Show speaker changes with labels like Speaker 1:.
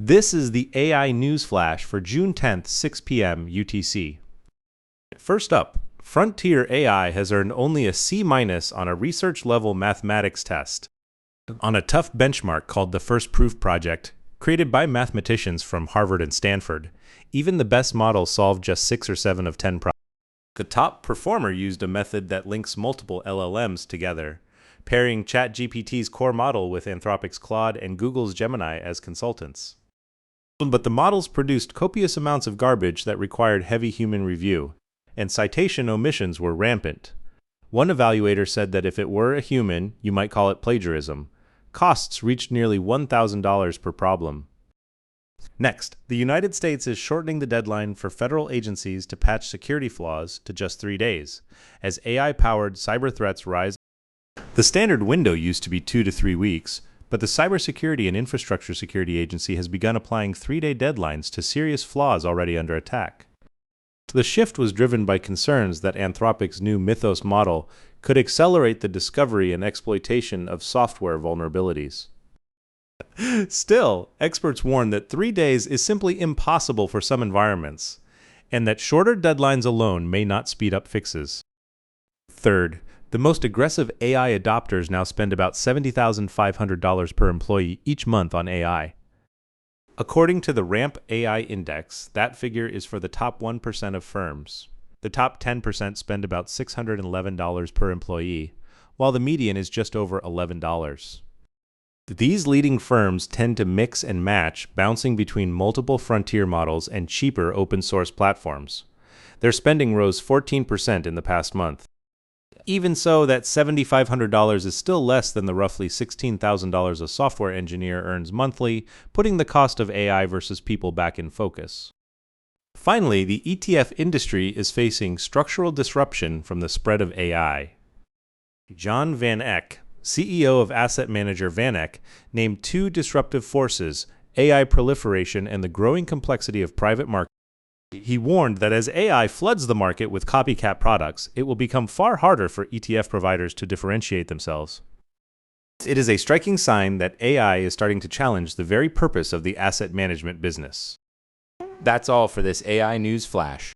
Speaker 1: This is the AI News Flash for June 10th, 6 p.m. UTC. First up, Frontier AI has earned only a C- on a research-level mathematics test on a tough benchmark called the First Proof Project, created by mathematicians from Harvard and Stanford. Even the best models solved just 6 or 7 of 10 problems. The top performer used a method that links multiple LLMs together, pairing ChatGPT's core model with Anthropic's Claude and Google's Gemini as consultants. But the models produced copious amounts of garbage that required heavy human review, and citation omissions were rampant. One evaluator said that if it were a human, you might call it plagiarism. Costs reached nearly $1,000 per problem. Next, the United States is shortening the deadline for federal agencies to patch security flaws to just 3 days, as AI-powered cyber threats rise. The standard window used to be 2 to 3 weeks, but the Cybersecurity and Infrastructure Security Agency has begun applying 3-day deadlines to serious flaws already under attack. The shift was driven by concerns that Anthropic's new Mythos model could accelerate the discovery and exploitation of software vulnerabilities. Still, experts warn that 3 days is simply impossible for some environments, and that shorter deadlines alone may not speed up fixes. Third, the most aggressive AI adopters now spend about $70,500 per employee each month on AI. According to the RAMP AI Index, that figure is for the top 1% of firms. The top 10% spend about $611 per employee, while the median is just over $11. These leading firms tend to mix and match, bouncing between multiple frontier models and cheaper open-source platforms. Their spending rose 14% in the past month. Even so, that $7,500 is still less than the roughly $16,000 a software engineer earns monthly, putting the cost of AI versus people back in focus. Finally, the ETF industry is facing structural disruption from the spread of AI. John Van Eck, CEO of asset manager Van Eck, named 2 disruptive forces: AI proliferation and the growing complexity of private markets. He warned that as AI floods the market with copycat products, it will become far harder for ETF providers to differentiate themselves. It is a striking sign that AI is starting to challenge the very purpose of the asset management business.
Speaker 2: That's all for this AI News Flash.